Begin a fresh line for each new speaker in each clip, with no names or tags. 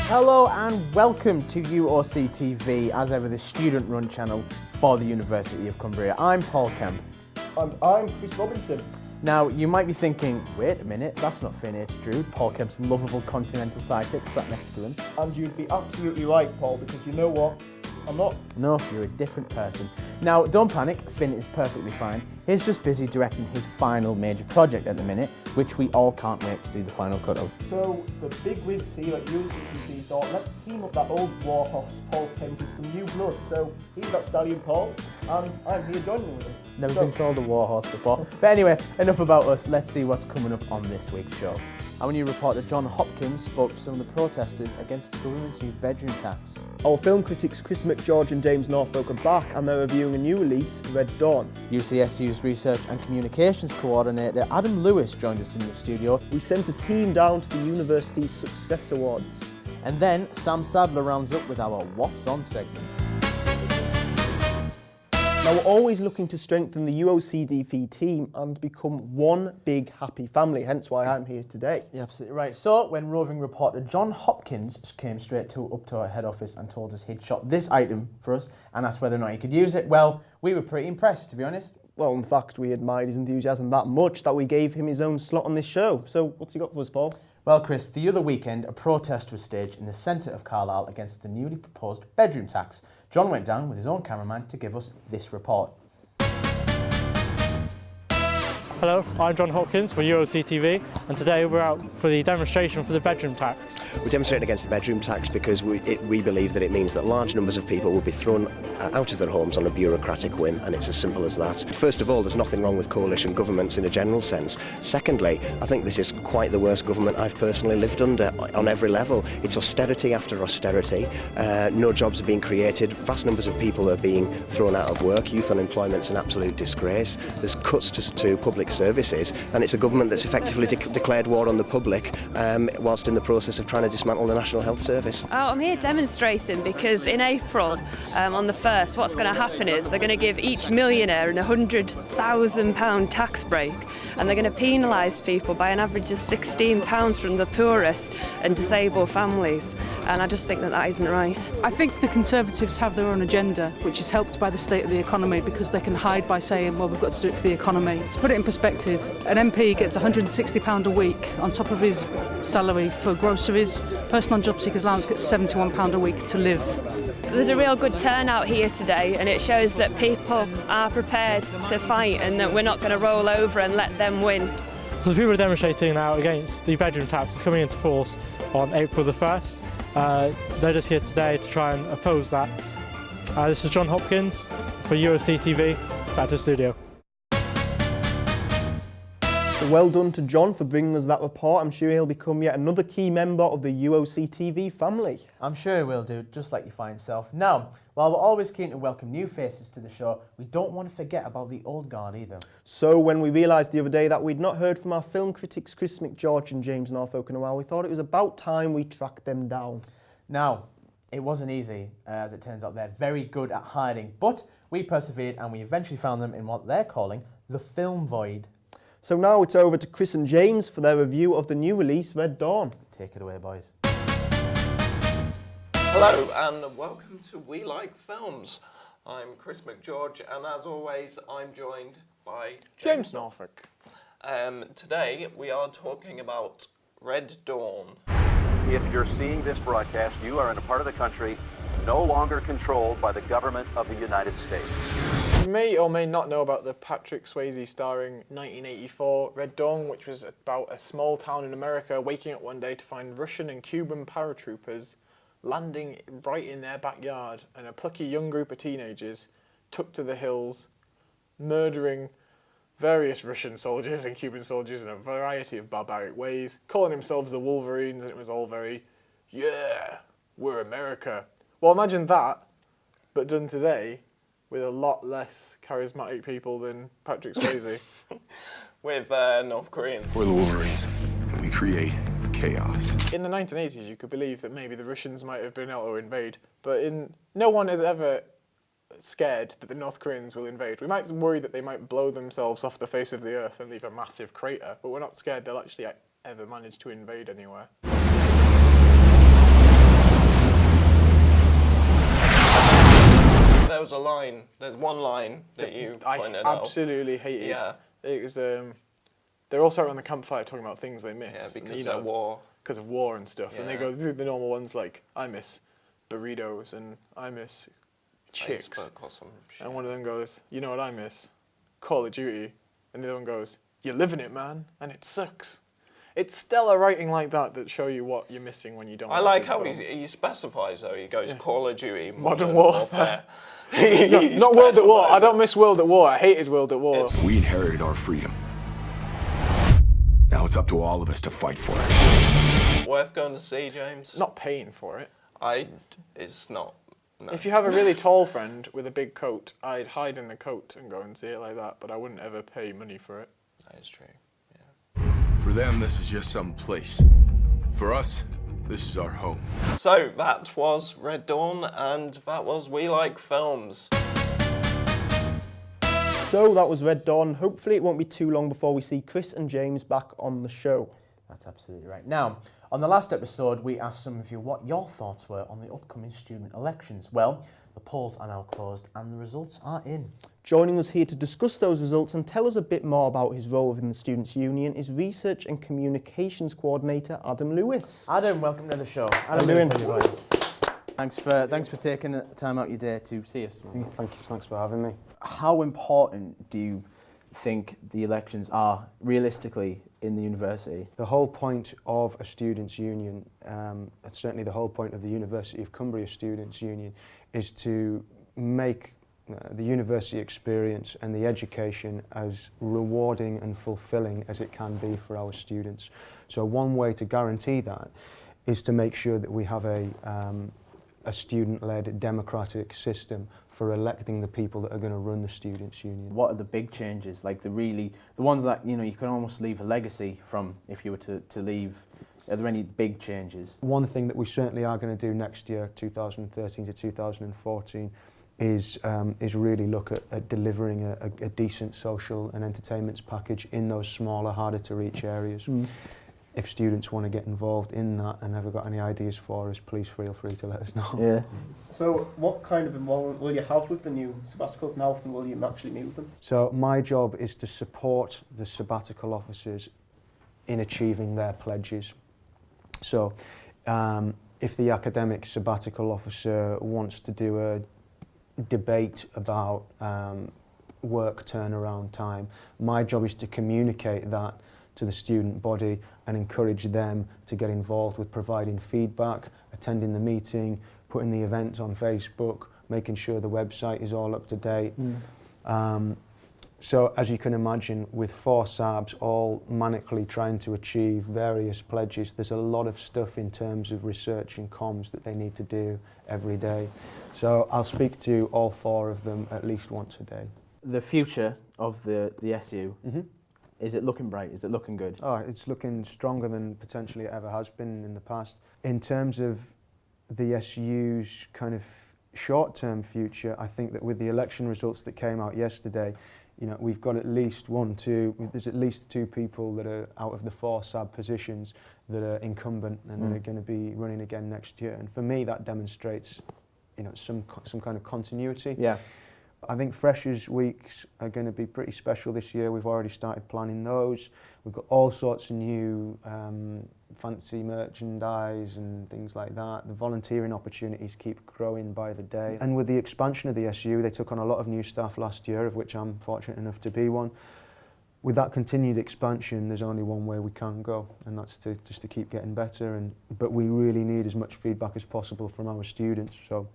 Hello and welcome to UOCTV, as ever the student-run channel for the University of Cumbria. I'm Paul Kemp.
And I'm Chris Robinson.
Now, you might be thinking, wait a minute, that's not Finn H. Drew, Paul Kemp's lovable continental sidekick sat next to him.
And you'd be absolutely right, Paul, because you know what? I'm not.
No, you're a different person. Now, don't panic, Finn is perfectly fine. He's just busy directing his final major project at the minute, which we all can't wait to see the final cut of.
So, the big wigs here at UCSU thought, let's team up that old warhorse, Paul Kemp, with some new blood. So, he's that stallion, Paul, and I'm here joining with him.
Never been called a warhorse before. But anyway, enough about us, let's see what's coming up on this week's show. Our new reporter Jon Hopkins spoke to some of the protesters against the government's new bedroom tax.
Our film critics Chris McGeorge and James Norfolk are back and they're reviewing a new release, Red Dawn.
UCSU's Research and Communications Coordinator Adam Lewis joined us in the studio.
We sent a team down to the university's Success Awards.
And then Sam Sadler rounds up with our What's On segment.
Now, we're always looking to strengthen the UOCTV team and become one big happy family, hence why I'm here today.
You're absolutely right. So, when roving reporter Jon Hopkins came straight up to our head office and told us he'd shot this item for us and asked whether or not he could use it, well, we were pretty impressed, to be honest.
Well, in fact, we admired his enthusiasm that much that we gave him his own slot on this show. So, what's he got for us, Paul?
Well, Chris, the other weekend, a protest was staged in the centre of Carlisle against the newly proposed bedroom tax. Jon went down with his own cameraman to give us this report.
Hello, I'm Jon Hopkins for UOCTV, and today we're out for the demonstration for the bedroom tax.
We're demonstrating against the bedroom tax because we believe that it means that large numbers of people will be thrown out of their homes on a bureaucratic whim, and it's as simple as that. First of all, there's nothing wrong with coalition governments in a general sense. Secondly, I think this is quite the worst government I've personally lived under on every level. It's austerity after austerity. No jobs are being created. Vast numbers of people are being thrown out of work. Youth unemployment's an absolute disgrace. There's cuts to public services, and it's a government that's effectively declared war on the public whilst in the process of trying to dismantle the National Health Service.
Oh, I'm here demonstrating because in April, on the 1st, what's going to happen is they're going to give each millionaire an £100,000 tax break, and they're going to penalise people by an average of £16 from the poorest and disabled families, and I just think that that isn't right.
I think the Conservatives have their own agenda, which is helped by the state of the economy, because they can hide by saying, well, we've got to do it for the economy. To put it in perspective, an MP gets £160 a week on top of his salary for groceries. Person on job seekers allowance gets £71 a week to live.
There's a real good turnout here today, and it shows that people are prepared to fight and that we're not going to roll over and let them win.
So the people are demonstrating now against the bedroom tax is coming into force on April the 1st. They're just here today to try and oppose that. This is Jon Hopkins for UOCTV, back to the studio.
Well done to Jon for bringing us that report. I'm sure he'll become yet another key member of the UOCTV family.
I'm sure he will do, just like your fine self. Now, while we're always keen to welcome new faces to the show, we don't want to forget about the old guard either.
So when we realised the other day that we'd not heard from our film critics Chris McGeorge and James Norfolk in a while, we thought it was about time we tracked them down.
Now, it wasn't easy, as it turns out they're very good at hiding, but we persevered and we eventually found them in what they're calling the film void.
So now it's over to Chris and James for their review of the new release, Red Dawn.
Take it away, boys.
Hello and welcome to We Like Films. I'm Chris McGeorge and as always I'm joined by
James Norfolk.
Today we are talking about Red Dawn.
If you're seeing this broadcast, you are in a part of the country no longer controlled by the government of the United States.
You may or may not know about the Patrick Swayze starring 1984 Red Dawn, which was about a small town in America waking up one day to find Russian and Cuban paratroopers landing right in their backyard, and a plucky young group of teenagers took to the hills, murdering various Russian soldiers and Cuban soldiers in a variety of barbaric ways, calling themselves the Wolverines, and it was all very, yeah, we're America. Well, imagine that, but done today with a lot less charismatic people than Patrick Swayze.
With North Korean.
We're the Wolverines, and we create chaos.
In the 1980s, you could believe that maybe the Russians might have been able to invade, but no one is ever scared that the North Koreans will invade. We might worry that they might blow themselves off the face of the earth and leave a massive crater, but we're not scared they'll actually ever manage to invade anywhere.
there was a line. There's one line that you pointed
I
out.
absolutely hated.
Yeah.
It was. They're all sat around the campfire talking about things they miss.
Yeah, because
you know,
of war.
Because of war and stuff, and they
Yeah.
go through the normal ones like I miss burritos and I miss chicks.
Facebook or some shit.
And one of them goes, you know what I miss? Call of Duty. And the other one goes, you're living it, man, and it sucks. It's stellar writing like that show you what you're missing when you don't.
I like how he specifies though. He goes Call of Duty, Modern
Warfare. Not World at War. I don't miss World at War. I hated World at War.
We inherited our freedom. Now it's up to all of us to fight for it.
Worth going to see, James?
Not paying for it.
It's not. No.
If you have a really tall friend with a big coat, I'd hide in the coat and go and see it like that, but I wouldn't ever pay money for it.
That is true.
For them, this is just some place. For us, this is our home.
So that was Red Dawn, and that was We Like Films.
So that was Red Dawn. Hopefully it won't be too long before we see Chris and James back on the show.
That's absolutely right. Now, on the last episode, we asked some of you what your thoughts were on the upcoming student elections. Well, the polls are now closed and the results are in.
Joining us here to discuss those results and tell us a bit more about his role within the Students' Union is Research and Communications Coordinator Adam Lewis.
Adam, welcome to the show.
Adam Lewis,
everybody. Thanks for taking the time out your day to see us.
Thanks for having me.
How important do you think the elections are realistically in the university?
The whole point of a students' union, and certainly the whole point of the University of Cumbria Students' Union, is to make the university experience and the education as rewarding and fulfilling as it can be for our students. So one way to guarantee that is to make sure that we have a student-led democratic system for electing the people that are going to run the Students' Union.
What are the big changes, like the ones that you can almost leave a legacy from if you were to leave? Are there any big changes?
One thing that we certainly are going to do next year, 2013 to 2014, is really look at delivering a decent social and entertainments package in those smaller, harder to reach areas. If students want to get involved in that and have got any ideas for us, please feel free to let us know.
Yeah.
So what kind of involvement will you have with the new sabbaticals and how often will you actually move them?
So my job is to support the sabbatical officers in achieving their pledges. So if the academic sabbatical officer wants to do a debate about work turnaround time, my job is to communicate that to the student body and encourage them to get involved with providing feedback, attending the meeting, putting the event on Facebook, making sure the website is all up to date. So as you can imagine, with 4 SABs all manically trying to achieve various pledges, there's a lot of stuff in terms of research and comms that they need to do every day. So I'll speak to all 4 of them at least once a day.
The future of the SU, is it looking bright? Is it looking good?
Oh, it's looking stronger than potentially it ever has been in the past. In terms of the SU's kind of short-term future, I think that with the election results that came out yesterday, we've got at least there's at least 2 people that are out of the 4 SAB positions that are incumbent and that are going to be running again next year. And for me, that demonstrates, some kind of continuity.
Yeah.
I think Freshers' Weeks are going to be pretty special this year. We've already started planning those. We've got all sorts of new fancy merchandise and things like that. The volunteering opportunities keep growing by the day. And with the expansion of the SU, they took on a lot of new staff last year, of which I'm fortunate enough to be one. With that continued expansion, there's only one way we can go, and that's just to keep getting better. But we really need as much feedback as possible from our students. So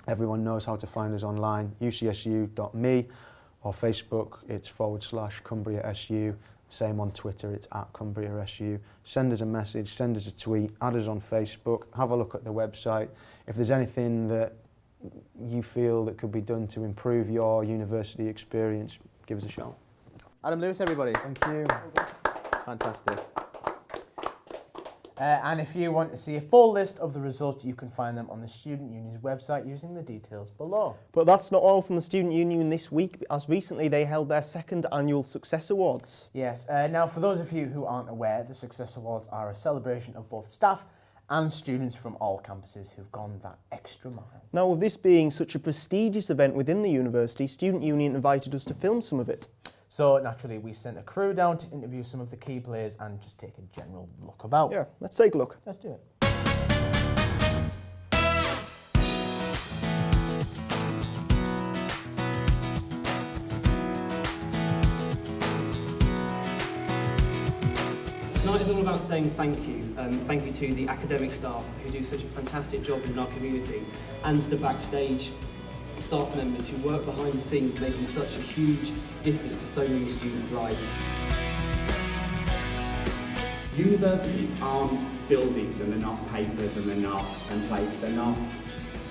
everyone knows how to find us online, ucsu.me, or Facebook, it's /CumbriaSU. Same on Twitter, it's @CumbriaSU. Send us a message, send us a tweet, add us on Facebook, have a look at the website. If there's anything that you feel that could be done to improve your university experience, give us a shout.
Adam Lewis, everybody.
Thank you.
Fantastic. And if you want to see a full list of the results, you can find them on the Student Union's website using the details below.
But that's not all from the Student Union this week, as recently they held their 2nd annual Success Awards.
Yes, now for those of you who aren't aware, the Success Awards are a celebration of both staff and students from all campuses who've gone that extra mile.
Now, with this being such a prestigious event within the university, Student Union invited us to film some of it.
So naturally, we sent a crew down to interview some of the key players and just take a general look about.
Yeah, let's take a look.
Let's do it.
Tonight is all about saying thank you. Thank you to the academic staff who do such a fantastic job in our community, and to the backstage staff members who work behind the scenes making such a huge difference to so many students' lives.
Universities aren't buildings and they're not papers and they're not templates, they're not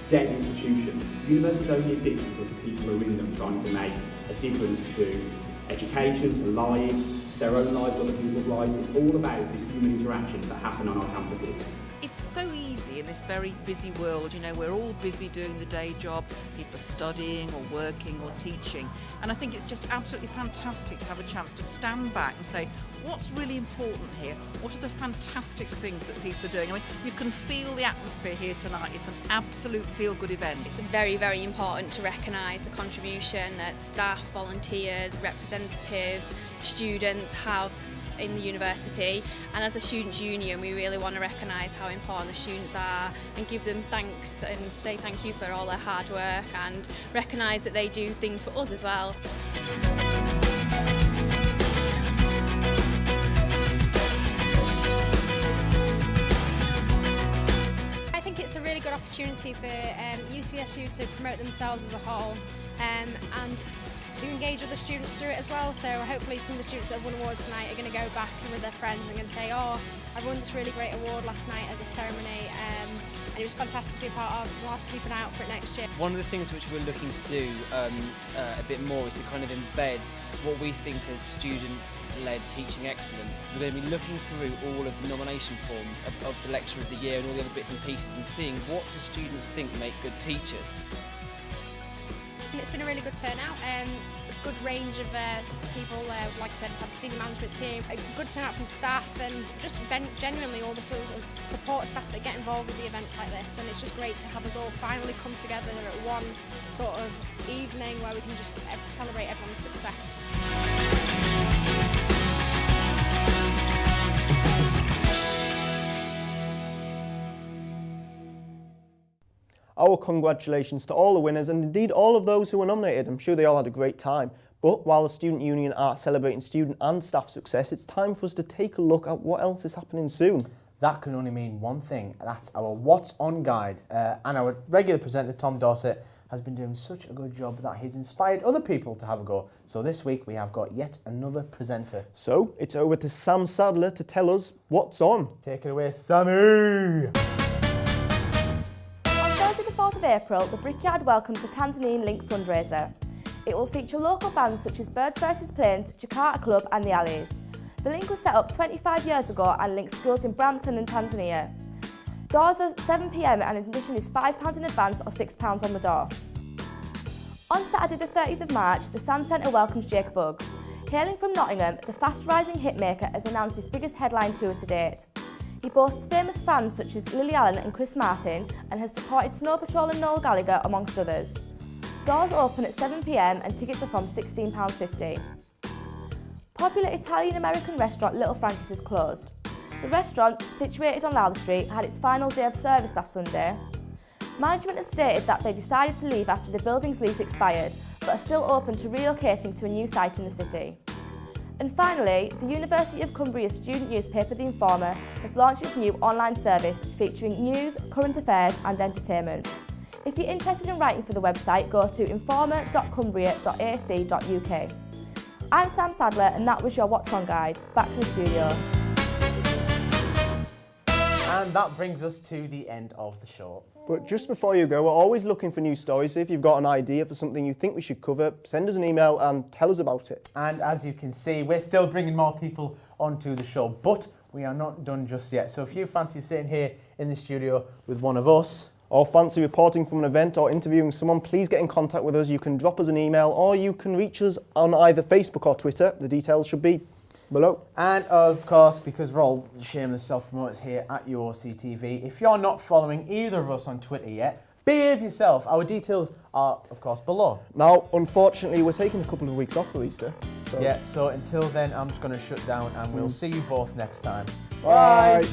dead institutions. Universities only exist because the people who are in them trying to make a difference to education, to lives, their own lives, other people's lives. It's all about the human interactions that happen on our campuses.
It's so easy in this very busy world, you know, we're all busy doing the day job, people are studying or working or teaching, and I think it's just absolutely fantastic to have a chance to stand back and say, what's really important here? What are the fantastic things that people are doing? I mean, you can feel the atmosphere here tonight. It's an absolute feel-good event.
It's very, very important to recognise the contribution that staff, volunteers, representatives, students have in the university, and as a students' union we really want to recognise how important the students are and give them thanks and say thank you for all their hard work and recognise that they do things for us as well.
I think it's a really good opportunity for UCSU to promote themselves as a whole and to engage other students through it as well. So hopefully some of the students that have won awards tonight are going to go back with their friends and going to say, oh, I won this really great award last night at this ceremony and it was fantastic to be a part of. We'll have to keep an eye out for it next year.
One of the things which we're looking to do a bit more is to kind of embed what we think as student-led teaching excellence. We're going to be looking through all of the nomination forms of the Lecturer of the Year and all the other bits and pieces and seeing what do students think make good teachers.
It's been a really good turnout, a good range of people, like I said, we've had the senior management team, a good turnout from staff and just genuinely all the sort of support staff that get involved with the events like this, and it's just great to have us all finally come together at one sort of evening where we can just celebrate everyone's success.
Our congratulations to all the winners and indeed all of those who were nominated. I'm sure they all had a great time. But while the Student Union are celebrating student and staff success, it's time for us to take a look at what else is happening soon.
That can only mean one thing, that's our What's On guide. And our regular presenter, Tom Dorset, has been doing such a good job that he's inspired other people to have a go. So this week we have got yet another presenter.
So it's over to Sam Sadler to tell us what's on.
Take it away, Sammy!
Thursday the 4th of April, the Brickyard welcomes a Tanzanian Link fundraiser. It will feature local bands such as Birds vs Planes, Jakarta Club and The Alleys. The Link was set up 25 years ago and links schools in Brampton and Tanzania. Doors are 7 p.m. and admission is £5 in advance or £6 on the door. On Saturday the 30th of March, the Sand Centre welcomes Jacob Ugg. Hailing from Nottingham, the fast-rising hitmaker has announced his biggest headline tour to date. He boasts famous fans such as Lily Allen and Chris Martin and has supported Snow Patrol and Noel Gallagher amongst others. Doors open at 7 p.m. and tickets are from £16.50. Popular Italian-American restaurant Little Frankie's is closed. The restaurant, situated on Lowther Street, had its final day of service last Sunday. Management have stated that they decided to leave after the building's lease expired, but are still open to relocating to a new site in the city. And finally, the University of Cumbria's student newspaper The Informer has launched its new online service featuring news, current affairs and entertainment. If you're interested in writing for the website, go to informer.cumbria.ac.uk. I'm Sam Sadler and that was your What's On guide. Back to the studio.
And that brings us to the end of the show.
But just before you go, we're always looking for new stories. So if you've got an idea for something you think we should cover, send us an email and tell us about it.
And as you can see, we're still bringing more people onto the show, but we are not done just yet. So if you fancy sitting here in the studio with one of us,
or fancy reporting from an event or interviewing someone, please get in contact with us. You can drop us an email or you can reach us on either Facebook or Twitter. The details should be below.
And of course, because we're all shameless self-promoters here at UOCTV, if you're not following either of us on Twitter yet, behave yourself. Our details are, of course, below.
Now, unfortunately, we're taking a couple of weeks off for Easter. So.
Yeah, so until then, I'm just going to shut down and we'll see you both next time.
Bye.